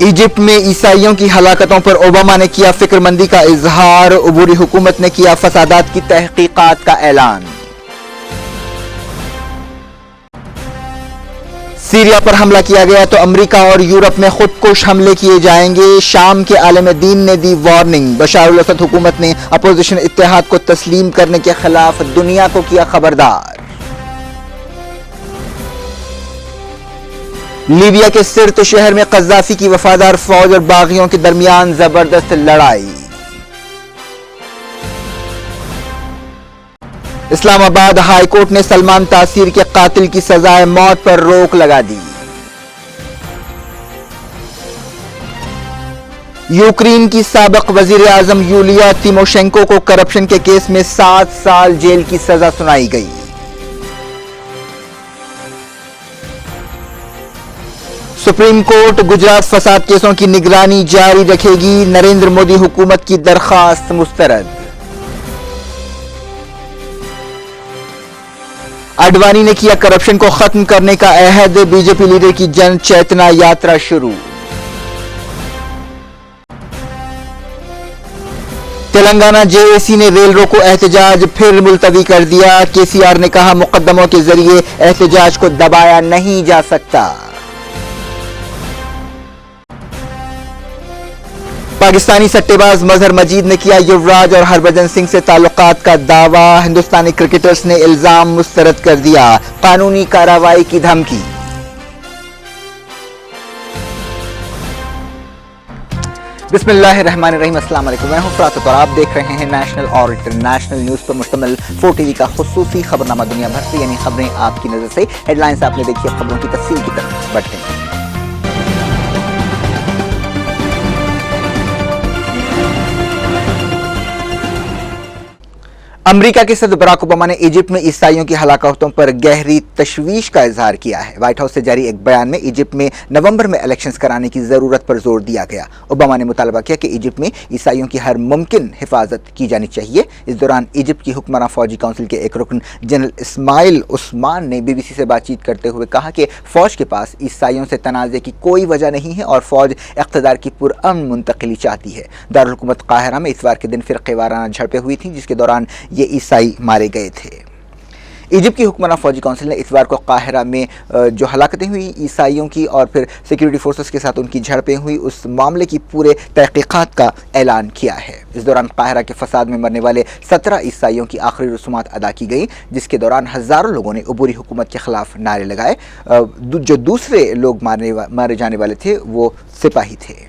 Egypt में ईसाइयों की हलाकतों पर ओबामा ने किया फिक्रमंदी का इजहार। उबूरी हुकूमत ने किया फसादात की तहकीकात का ऐलान। सीरिया पर हमला किया गया तो अमेरिका और यूरोप में खुदकुश हमले किए जाएंगे। शाम के आलम दीन ने दी वार्निंग। बशार अल असद हुकूमत ने अपोजिशन इत्तेहाद को तस्लीम करने के खिलाफ दुनिया को किया खबरदार। लीबिया के सिर्त शहर में कज़्ज़ाफ़ी की वफादार फौज और बागियों के दरमियान जबरदस्त लड़ाई। इस्लामाबाद हाई कोर्ट ने सलमान तासीर के कातिल की सजाए मौत पर रोक लगा दी। यूक्रेन की साबिक वजीर आजम यूलिया तिमोशेंको को करप्शन के केस में 7 साल जेल की सजा सुनाई गई। सुप्रीम कोर्ट गुजरात फसाद केसों की निगरानी जारी रखेगी। नरेंद्र मोदी हुकूमत की दरखास्त मुस्तरद। आडवाणी ने किया करप्शन को खत्म करने का अहद। बीजेपी लीडर की जन चेतना यात्रा शुरू। तेलंगाना जेएसी ने रेल रोको एहतजाज फिर मुलतवी कर दिया। केसीआर ने कहा मुकदमों के जरिए एहतजाज को दबाया नहीं जा सकता। पाकिस्तानी सट्टेबाज मजहर मजीद ने किया युवराज और हरभजन सिंह से ताल्लुकात का दावा। हिंदुस्तानी क्रिकेटर्स ने इल्जाम मुस्तरद कर दिया। कानूनी कार्रवाई की धमकी। बिस्मिल्लाहिर्रहमानिर्रहीम। अस्सलाम वालेकुम। मैं हूं फरासत और आप देख रहे हैं नेशनल और इंटरनेशनल न्यूज पर मुश्तमिल 4TV का खुसूसी खबरनामा दुनिया भर से, यानी खबरें आपकी नजर से। हेडलाइंस आपने देखी, अब खबरों की तफसील की तरफ बढ़ते हैं। अमेरिका के सदर बराक ओबामा ने इजिप्ट में ईसाइयों की हलाकतों पर गहरी तशवीश का इजहार किया है। व्हाइट हाउस से जारी एक बयान में इजिप्ट में नवंबर में इलेक्शंस कराने की जरूरत पर जोर दिया गया। ओबामा ने मुतालबा किया कि इजिप्ट में ईसाइयों की हर मुमकिन हिफाजत की जानी चाहिए। इस दौरान इजिप्ट की हुक्मरान फौजी काउंसिल के एक रुकन जनरल इस्माइल उस्मान ने BBC से बातचीत करते हुए कहा कि फौज के पास ईसाइयों से तनाज़े की कोई वजह नहीं है और फौज इक़्तिदार की पुरअमन मुंतकिली चाहती है। दारुल हुकूमत काहिरा में इतवार के दिन फ़िरक़ेवाराना झड़पें हुई थी, जिसके दौरान ये ईसाई मारे गए थे। इजिप्ट की हुक्मरान फौजी काउंसिल ने इतवार को काहिरा में जो हलाकतें हुई ईसाइयों की और फिर सिक्योरिटी फोर्सेस के साथ उनकी झड़पें हुई, उस मामले की पूरे तहकीकात का ऐलान किया है। इस दौरान काहिरा के फसाद में मरने वाले 17 ईसाइयों की आखिरी रसूमात अदा की गई, जिसके दौरान हज़ारों लोगों ने उबूरी हुकूमत के खिलाफ नारे लगाए। जो दूसरे लोग मारे जाने वाले थे वो सिपाही थे।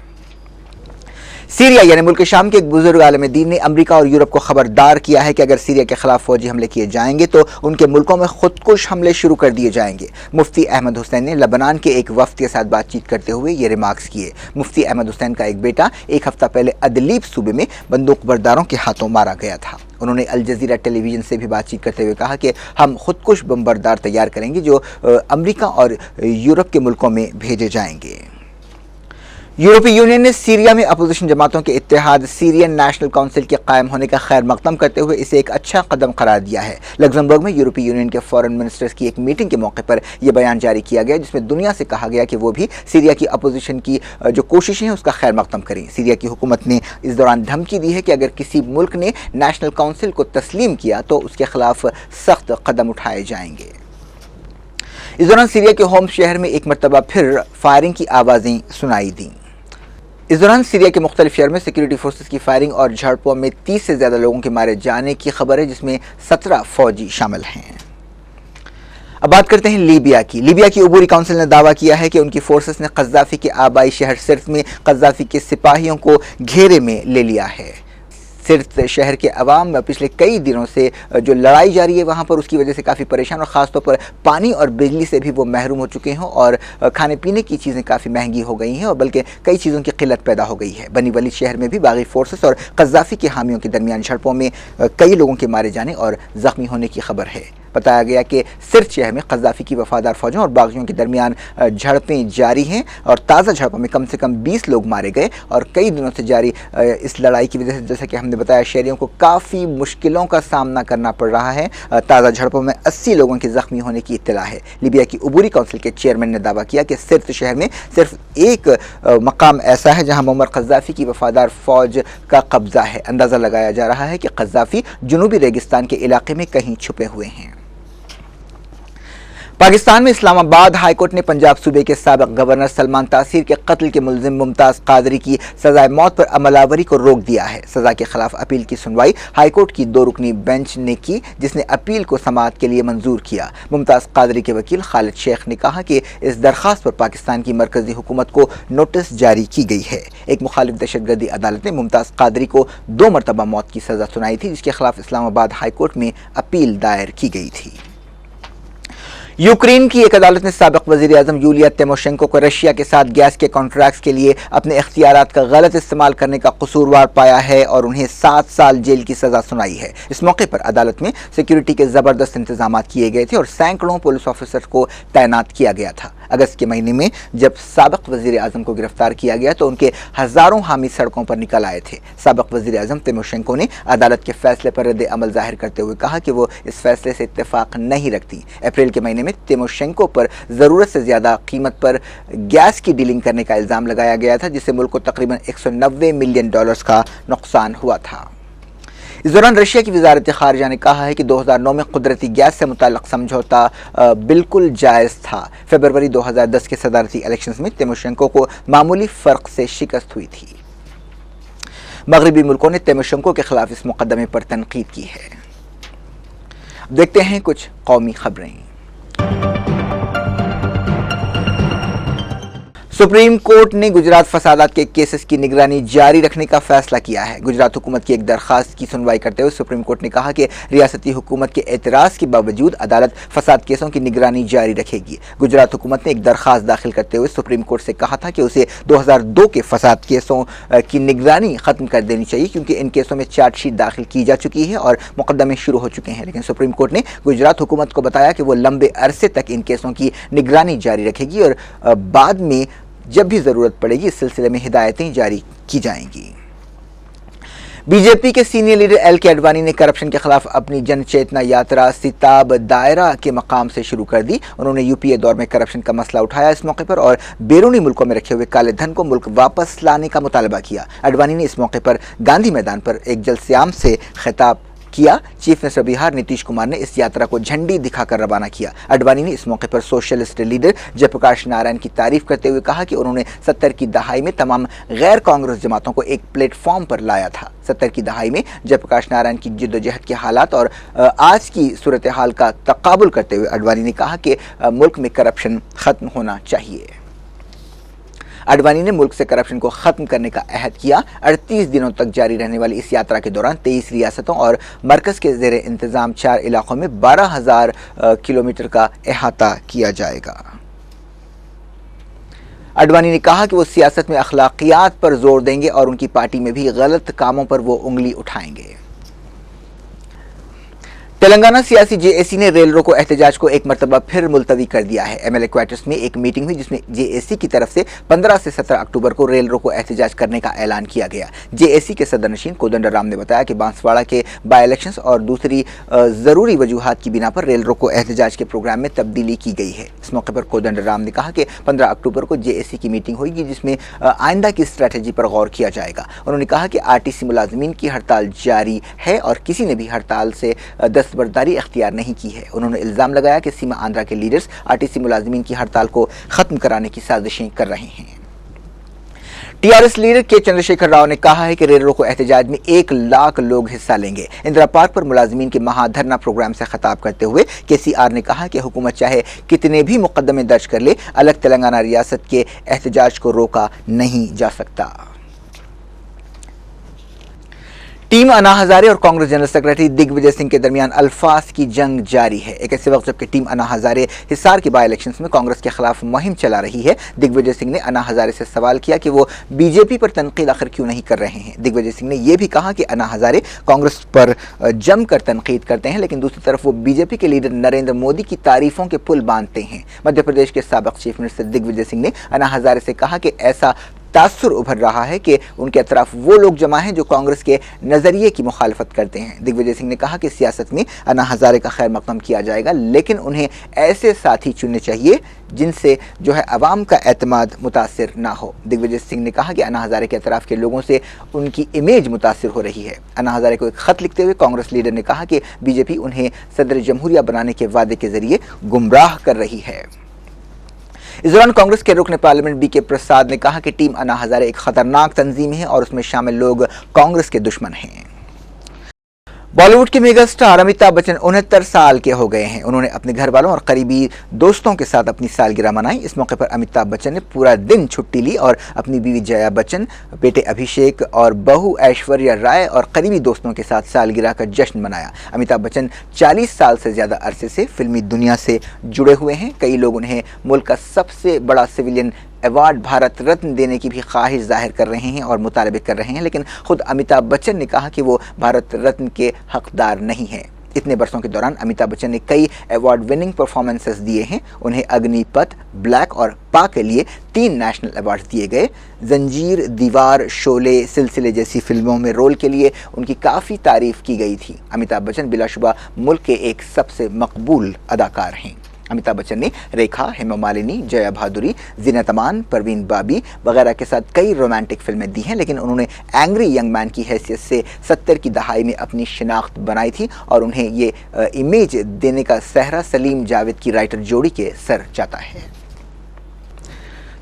सीरिया यानी मुल्क शाम के एक बुजुर्ग आलम दीन ने अमेरिका और यूरोप को खबरदार किया है कि अगर सीरिया के खिलाफ फौजी हमले किए जाएंगे तो उनके मुल्कों में खुदकुश हमले शुरू कर दिए जाएंगे। मुफ्ती अहमद हुसैन ने लबनान के एक वफ्द के साथ बातचीत करते हुए ये रिमार्क्स किए। मुफ्ती अहमद हुसैन का एक बेटा एक हफ्ता पहले अदलीब सूबे में बंदूक बरदारों के हाथों मारा गया था। उन्होंने अल जज़ीरा टेलीविज़न से भी बातचीत करते हुए कहा कि हम खुदकुश बम बरदार तैयार करेंगे जो अमेरिका और यूरोप के मुल्कों में भेजे जाएंगे। यूरोपीय यूनियन ने सीरिया में अपोजिशन जमातों के इत्तेहाद सीरियन नेशनल काउंसिल के कायम होने का खैर मकदम करते हुए इसे एक अच्छा कदम करार दिया है। लग्जमबर्ग में यूरोपीय यूनियन के फॉरेन मिनिस्टर्स की एक मीटिंग के मौके पर यह बयान जारी किया गया, जिसमें दुनिया से कहा गया कि वो भी सीरिया की अपोजिशन की जो कोशिशें हैं उसका खैर मकदम करें। सीरिया की हुकूमत ने इस दौरान धमकी दी है कि अगर किसी मुल्क ने नेशनल काउंसिल को तस्लीम किया तो उसके खिलाफ सख्त कदम उठाए जाएंगे। इस दौरान सीरिया के होम शहर में एक मरतबा फिर फायरिंग की आवाज़ें सुनाई दी। इस दौरान सीरिया के मुख्तलिफ शहर में सिक्योरिटी फोर्सेस की फायरिंग और झड़पों में 30 से ज़्यादा लोगों के मारे जाने की खबर है, जिसमें 17 फौजी शामिल हैं। अब बात करते हैं लीबिया की। लीबिया की उबूरी काउंसिल ने दावा किया है कि उनकी फोर्सेस ने कज़्ज़ाफ़ी के आबाई शहर सिर्त में कज़्ज़ाफ़ी के सिपाहियों को घेरे में ले लिया है। सिर्त शहर के अवाम पिछले कई दिनों से जो लड़ाई जारी है वहाँ पर, उसकी वजह से काफ़ी परेशान और ख़ासतौर पर पानी और बिजली से भी वो महरूम हो चुके हैं और खाने पीने की चीज़ें काफ़ी महंगी हो गई हैं और बल्कि कई चीज़ों की किल्लत पैदा हो गई है। बनी वलीद शहर में भी बागी फोर्सेस और कज़्ज़ाफ़ी के हामियों के दरमियान झड़पों में कई लोगों के मारे जाने और ज़ख्मी होने की खबर है। बताया गया कि सिर्त शहर में कज़्ज़ाफ़ी की वफादार फौजों और बागियों के दरमियान झड़पें जारी हैं और ताज़ा झड़पों में कम से कम 20 लोग मारे गए और कई दिनों से जारी इस लड़ाई की वजह से, जैसा कि हमने बताया, शहरियों को काफ़ी मुश्किलों का सामना करना पड़ रहा है। ताज़ा झड़पों में 80 लोगों के ज़ख्मी होने की इत्तला है। लीबिया की उबूरी काउंसिल के चेयरमैन ने दावा किया कि सिर्त शहर में सिर्फ एक मकाम ऐसा है जहां मुअम्मर क़ज़्ज़ाफ़ी की वफादार फ़ौज का कब्ज़ा है। अंदाज़ा लगाया जा रहा है कि क़ज़्ज़ाफ़ी जुनूबी रेगिस्तान के इलाके में कहीं छुपे हुए हैं। पाकिस्तान में इस्लामाबाद हाईकोर्ट ने पंजाब सूबे के साबिक़ गवर्नर सलमान तासीर के कत्ल के मुलजिम मुमताज़ कादरी की सज़ाए मौत पर अमलावरी को रोक दिया है। सज़ा के खिलाफ अपील की सुनवाई हाईकोर्ट की 2 रुकनी बेंच ने की, जिसने अपील को समाअत के लिए मंजूर किया। मुमताज़ कादरी के वकील खालिद शेख ने कहा कि इस दरख्वास्त पर पाकिस्तान की मरकज़ी हुकूमत को नोटिस जारी की गई है। एक मुखालिफ दहशतगर्दी अदालत ने मुमताज़ कादरी को 2 मरतबा मौत की सज़ा सुनाई थी, जिसके खिलाफ इस्लामाबाद हाईकोर्ट में अपील दायर की गई थी। यूक्रेन की एक अदालत ने साबिक़ वज़ीर आज़म यूलिया तिमोशेंको को रशिया के साथ गैस के कॉन्ट्रैक्ट्स के लिए अपने इख्तियारात का गलत इस्तेमाल करने का कसूरवार पाया है और उन्हें 7 साल जेल की सज़ा सुनाई है। इस मौके पर अदालत में सिक्योरिटी के ज़बरदस्त इंतजाम किए गए थे और सैकड़ों पुलिस ऑफिसर को तैनात किया गया था। अगस्त के महीने में जब साबिक़ वज़ीर आज़म को गिरफ्तार किया गया तो उनके हज़ारों हामी सड़कों पर निकल आए थे। साबिक़ वज़ीर आज़म तिमोशेंको ने अदालत के फैसले पर रद्द अमल ज़ाहिर करते हुए कहा कि वो इस फैसले से इत्तेफाक नहीं रखती। अप्रैल के महीने में तिमोशेंको पर ज़रूरत से ज़्यादा कीमत पर गैस की डीलिंग करने का इल्ज़ाम लगाया गया था, जिससे मुल्क को तकरीबन $190 मिलियन का नुकसान हुआ था। इस दौरान रशिया की वज़ारत ख़ारिजा ने कहा है कि 2009 में कुदरती गैस से मुताल्लिक़ समझौता बिल्कुल जायज़ था। फरवरी 2010 के सदारती इलेक्शंस में तिमोशेंको को मामूली फ़र्क से शिकस्त हुई थी। मगरबी मुल्कों ने तिमोशेंको के खिलाफ इस मुकदमे पर तनकीद की है। देखते हैं कुछ कौमी खबरें। सुप्रीम कोर्ट ने गुजरात फसादात के केसेस की निगरानी जारी रखने का फैसला किया है। गुजरात हुकूमत की एक दरखास्त की सुनवाई करते हुए सुप्रीम कोर्ट ने कहा कि रियासती हुकूमत के एतराज़ के बावजूद अदालत फसाद केसों की निगरानी जारी रखेगी। गुजरात हुकूमत ने एक दरखास्त दाखिल करते हुए सुप्रीम कोर्ट से कहा था कि उसे 2002 के फसाद केसों की निगरानी ख़त्म कर देनी चाहिए, क्योंकि इन केसों में चार्जशीट दाखिल की जा चुकी है और मुकदमे शुरू हो चुके हैं। लेकिन सुप्रीम कोर्ट ने गुजरात हुकूमत को बताया कि वो लंबे अरसे तक इन केसों की निगरानी जारी रखेगी और बाद में जब भी ज़रूरत पड़ेगी इस सिलसिले में हिदायतें जारी की जाएंगी। बीजेपी के सीनियर लीडर एल.के. आडवाणी ने करप्शन के खिलाफ अपनी जन चेतना यात्रा सिताब दायरा के मकाम से शुरू कर दी। उन्होंने यूपीए दौर में करप्शन का मसला उठाया इस मौके पर और बैरूनी मुल्कों में रखे हुए काले धन को मुल्क वापस लाने का मुतालबा किया। आडवाणी ने इस मौके पर गांधी मैदान पर एक जलसेआम से खिताब किया। चीफ मिनिस्टर बिहार नीतीश कुमार ने इस यात्रा को झंडी दिखाकर रवाना किया। आडवाणी ने इस मौके पर सोशलिस्ट लीडर जयप्रकाश नारायण की तारीफ करते हुए कहा कि उन्होंने 70 की दहाई में तमाम गैर कांग्रेस जमातों को एक प्लेटफॉर्म पर लाया था। 70 की दहाई में जयप्रकाश नारायण की जिद्दोजहद के हालात और आज की सूरत हाल का तकाबुल करते हुए आडवाणी ने कहा कि मुल्क में करप्शन खत्म होना चाहिए। आडवाणी ने मुल्क से करप्शन को खत्म करने का अहद किया। 38 दिनों तक जारी रहने वाली इस यात्रा के दौरान 23 रियासतों और मरकज़ के ज़ेरे इंतज़ाम 4 इलाकों में 12,000 किलोमीटर का अहाता किया जाएगा। आडवाणी ने कहा कि वो सियासत में अखलाकियात पर जोर देंगे और उनकी पार्टी में भी गलत कामों पर वो उंगली उठाएंगे। तेलंगाना सियासी जेएसी ने रेल रोको एहतजाज को एक मरतबा फिर मुलतवी कर दिया है। एमएलए क्वार्टर्स में एक मीटिंग हुई जिसमें जेएसी की तरफ से 15 से 17 अक्टूबर को रेल रोको एहतजाज करने का ऐलान किया गया। जेएसी के सदरनशीन कोदंडराम ने बताया कि बांसवाड़ा के बाई इलेक्शंस और दूसरी ज़रूरी वजूहात की बिना पर रेल रोको एहतजाज के प्रोग्राम में तब्दीली की गई है। इस मौके पर कोदंडराम ने कहा कि 15 अक्टूबर को जेएसी की मीटिंग होगी जिसमें आइंदा की स्ट्रैटेजी पर गौर किया जाएगा। उन्होंने कहा कि आरटीसी मुलाजमीन की हड़ताल जारी है और किसी ने भी हड़ताल से दस्तबरदारी इख्तियार नहीं की है। उन्होंने इल्ज़ाम लगाया कि सीमा आंध्रा के लीडर्स आरटीसी मुलाजमीन की हड़ताल को ख़त्म कराने की साजिशें कर रहे हैं। टीआरएस लीडर के चंद्रशेखर राव ने कहा है कि रेल रोको एहतजाज में 1 लाख लोग हिस्सा लेंगे। इंदिरा पार्क पर मुलाजमीन के महाधरना प्रोग्राम से खिताब करते हुए केसीआर ने कहा कि हुकूमत चाहे कितने भी मुकदमे दर्ज कर ले, अलग तेलंगाना रियासत के एहतजाज को रोका नहीं जा सकता। टीम अन्ना हजारे और कांग्रेस जनरल सेक्रेटरी दिग्विजय सिंह के दरमियान अल्फाज की जंग जारी है। एक ऐसे वक्त जबकि टीम अन्ना हजारे हिसार के बाई इलेक्शंस में कांग्रेस के खिलाफ मुहिम चला रही है, दिग्विजय सिंह ने अन्ना हजारे से सवाल किया कि वो बीजेपी पर तनकीद आखिर क्यों नहीं कर रहे हैं। दिग्विजय सिंह ने यह भी कहा कि अन्ना हजारे कांग्रेस पर जमकर तनकीद करते हैं, लेकिन दूसरी तरफ वो बीजेपी के लीडर नरेंद्र मोदी की तारीफों के पुल बांधते हैं। मध्य प्रदेश के साबिक चीफ मिनिस्टर दिग्विजय सिंह ने अन्ना हजारे से कहा कि ऐसा तासुर उभर रहा है कि उनके अतराफ वो लोग जमा हैं जो कांग्रेस के नजरिए की मुखालफत करते हैं। दिग्विजय सिंह ने कहा कि सियासत में अन्ना हजारे का खैर मकदम किया जाएगा, लेकिन उन्हें ऐसे साथी चुनने चाहिए जिनसे अवाम का एतमाद मुतासिर ना हो। दिग्विजय सिंह ने कहा कि अन्ना हजारे के अतराफ के लोगों से उनकी इमेज मुतासिर हो रही है। अन्ना हजारे को एक खत लिखते हुए कांग्रेस लीडर ने कहा कि बीजेपी उन्हें सदर जमहूरिया बनाने के वादे के जरिए गुमराह कर रही है। इस दौरान कांग्रेस के रुकन पार्लियामेंट बी के प्रसाद ने कहा कि टीम अन्ना हजारे एक खतरनाक तंजीम है और उसमें शामिल लोग कांग्रेस के दुश्मन हैं। बॉलीवुड के मेगा स्टार अमिताभ बच्चन 69 साल के हो गए हैं। उन्होंने अपने घर वालों और करीबी दोस्तों के साथ अपनी सालगिरह मनाई। इस मौके पर अमिताभ बच्चन ने पूरा दिन छुट्टी ली और अपनी बीवी जया बच्चन, बेटे अभिषेक और बहू ऐश्वर्या राय और करीबी दोस्तों के साथ सालगिरह का जश्न मनाया। अमिताभ बच्चन 40 साल से ज़्यादा अरसे से फिल्मी दुनिया से जुड़े हुए हैं। कई लोग उन्हें मुल्क का सबसे बड़ा सिविलियन अवार्ड भारत रत्न देने की भी ख्वाहिश जाहिर कर रहे हैं और मुतालबे कर रहे हैं, लेकिन खुद अमिताभ बच्चन ने कहा कि वो भारत रत्न के हकदार नहीं हैं। इतने बरसों के दौरान अमिताभ बच्चन ने कई अवार्ड विनिंग परफॉर्मेंसेस दिए हैं। उन्हें अग्निपथ, ब्लैक और पा के लिए 3 नेशनल अवार्ड दिए गए। जंजीर, दीवार, शोले, सिलसिले जैसी फिल्मों में रोल के लिए उनकी काफ़ी तारीफ की गई थी। अमिताभ बच्चन बिलाशुबा मुल्क के एक सबसे मकबूल अदाकार हैं। अमिताभ बच्चन ने रेखा, हेमा मालिनी, जया भादुरी, जीनत अमान, परवीन बाबी वगैरह के साथ कई रोमांटिक फिल्में दी हैं, लेकिन उन्होंने एंग्री यंग मैन की हैसियत से 70 की दहाई में अपनी शिनाख्त बनाई थी और उन्हें ये इमेज देने का सहरा सलीम जावेद की राइटर जोड़ी के सर जाता है।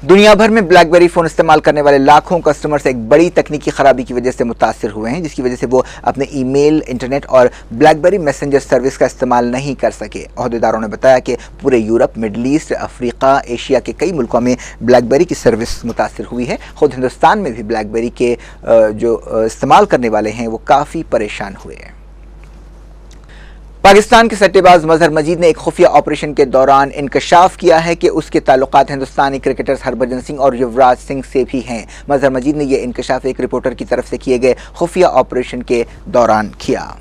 दुनिया भर में ब्लैकबेरी फ़ोन इस्तेमाल करने वाले लाखों कस्टमर्स एक बड़ी तकनीकी खराबी की वजह से मुतासिर हुए हैं, जिसकी वजह से वो अपने ईमेल, इंटरनेट और ब्लैकबेरी मैसेंजर सर्विस का इस्तेमाल नहीं कर सके। अहदेदारों ने बताया कि पूरे Europe, middle east, Africa, Asia के कई मुल्कों में ब्लैकबेरी की सर्विस मुतासिर हुई है। खुद हिंदुस्तान में भी ब्लैकबेरी के जो इस्तेमाल करने वाले हैं वो काफ़ी परेशान हुए हैं। पाकिस्तान के सट्टेबाज मजहर मजीद ने एक खुफिया ऑपरेशन के दौरान इंकशाफ किया है कि उसके ताल्लुकात हिंदुस्तानी क्रिकेटर्स हरभजन सिंह और युवराज सिंह से भी हैं। मजहर मजीद ने यह इंकशाफ एक रिपोर्टर की तरफ से किए गए खुफिया ऑपरेशन के दौरान किया।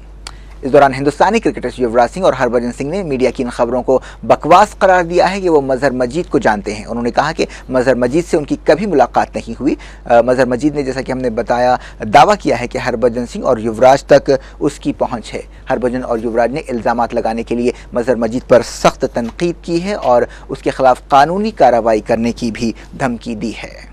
इस दौरान हिंदुस्तानी क्रिकेटर्स युवराज सिंह और हरभजन सिंह ने मीडिया की इन खबरों को बकवास करार दिया है कि वो मजहर मजीद को जानते हैं। उन्होंने कहा कि मजहर मजीद से उनकी कभी मुलाकात नहीं हुई। मजहर मजीद ने, जैसा कि हमने बताया, दावा किया है कि हरभजन सिंह और युवराज तक उसकी पहुंच है। हरभजन और युवराज ने इल्ज़ामात लगाने के लिए मजहर मजीद पर सख्त तनकीद की है और उसके खिलाफ कानूनी कार्रवाई करने की भी धमकी दी है।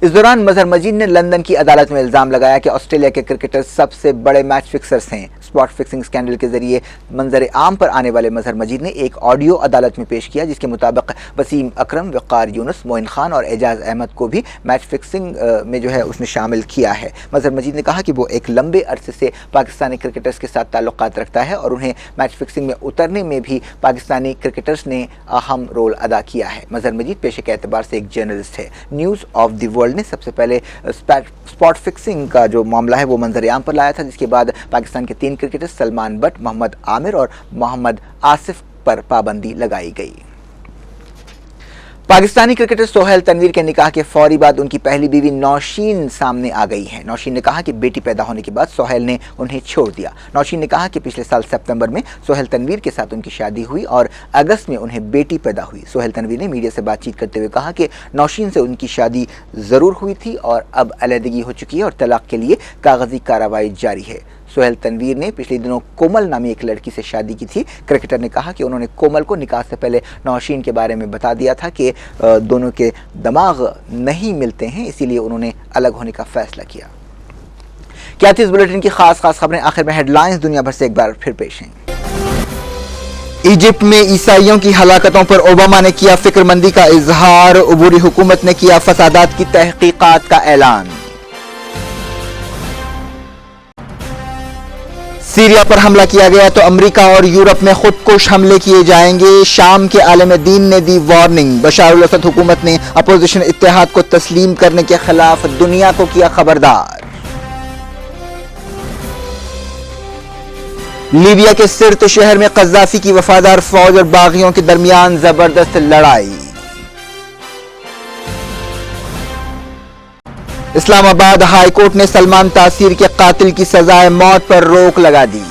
इस दौरान मजहर मजीद ने लंदन की अदालत में इल्ज़ाम लगाया कि ऑस्ट्रेलिया के क्रिकेटर्स सबसे बड़े मैच फिक्सर्स हैं। स्पॉट फिक्सिंग स्कैंडल के जरिए मंजर आम पर आने वाले मजहर मजीद ने एक ऑडियो अदालत में पेश किया, जिसके मुताबिक वसीम अकरम, वक़ार यूनुस, मोइन खान और एजाज अहमद को भी मैच फिक्सिंग में उसने शामिल किया है। मजहर मजीद ने कहा कि वो एक लंबे अरसे से पाकिस्तानी क्रिकेटर्स के साथ ताल्लुकात रखता है और उन्हें मैच फिक्सिंग में उतरने में भी पाकिस्तानी क्रिकेटर्स ने अहम रोल अदा किया है। मजहर मजीद पेशे के एतबार से एक जर्नलिस्ट है। न्यूज़ ऑफ द वर्ल्ड ने सबसे पहले स्पॉट फिक्सिंग का जो मामला है वो मंजर आम पर लाया था, जिसके बाद पाकिस्तान के 3 क्रिकेटर्स सलमान बट, मोहम्मद आमिर और मोहम्मद आसिफ पर पाबंदी लगाई गई। पाकिस्तानी क्रिकेटर सोहेल तनवीर के निकाह के फौरी बाद उनकी पहली बीवी नौशीन सामने आ गई है। नौशीन ने कहा कि बेटी पैदा होने के बाद सोहेल ने उन्हें छोड़ दिया। नौशीन ने कहा कि पिछले साल सितंबर में सोहेल तनवीर के साथ उनकी शादी हुई और अगस्त में उन्हें बेटी पैदा हुई। सोहेल तनवीर ने मीडिया से बातचीत करते हुए कहा कि नौशीन से उनकी शादी ज़रूर हुई थी और अब अलहदगी हो चुकी है और तलाक के लिए कागजी कार्रवाई जारी है। सोहेल तनवीर ने पिछले दिनों कोमल नामी एक लड़की से शादी की थी। क्रिकेटर ने कहा कि उन्होंने कोमल को निकाह से पहले नौशीन के बारे में बता दिया था कि दोनों के दिमाग नहीं मिलते हैं, इसीलिए उन्होंने अलग होने का फैसला किया। क्या थी इस बुलेटिन की खास खबरें? आखिर में हेडलाइंस दुनिया भर से एक बार फिर पेश हैं। इजिप्ट में ईसाइयों की हलाकतों पर ओबामा ने किया फिक्रमंदी का इजहार। उबूरी हुकूमत ने किया फसादात की तहकीकात का ऐलान। सीरिया पर हमला किया गया तो अमेरिका और यूरोप में खुदकुश हमले किए जाएंगे। शाम के आलम दीन ने दी वार्निंग। बशार अल असद हुकूमत ने अपोजिशन इत्तेहाद को तस्लीम करने के खिलाफ दुनिया को किया खबरदार। लीबिया के सिर्त शहर में कज़्ज़ाफ़ी की वफादार फौज और बागियों के दरमियान जबरदस्त लड़ाई। इस्लामाबाद हाई कोर्ट ने सलमान तासीर के कातिल की सजाए मौत पर रोक लगा दी।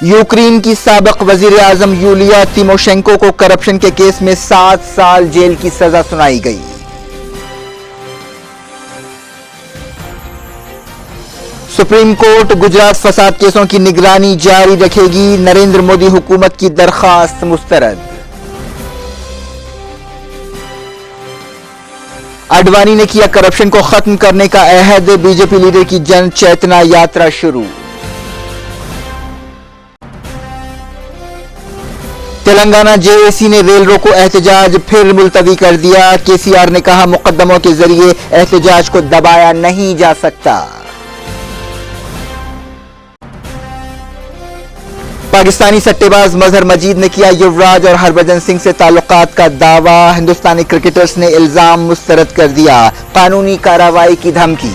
यूक्रेन की साबिक वजीर आजम यूलिया तिमोशेंको को करप्शन के केस में 7 साल जेल की सजा सुनाई गई। सुप्रीम कोर्ट गुजरात फसाद केसों की निगरानी जारी रखेगी, नरेंद्र मोदी हुकूमत की दरखास्त मुस्तरद। आडवाणी ने किया करप्शन को खत्म करने का अहद, बीजेपी लीडर की जन चेतना यात्रा शुरू। तेलंगाना जेएसी ने रेल रोको एहतजाज फिर मुलतवी कर दिया। केसीआर ने कहा मुकदमों के जरिए एहतजाज को दबाया नहीं जा सकता। पाकिस्तानी सट्टेबाज मजहर मजीद ने किया युवराज और हरभजन सिंह से ताल्लुकात का दावा। हिंदुस्तानी क्रिकेटर्स ने इल्जाम मुस्तरद कर दिया, कानूनी कार्रवाई की धमकी।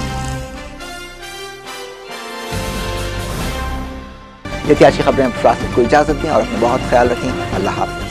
ये थी आज की खबरें। को इजाजत दें और अपना बहुत ख्याल रखें। अल्लाह हाफ़िज़।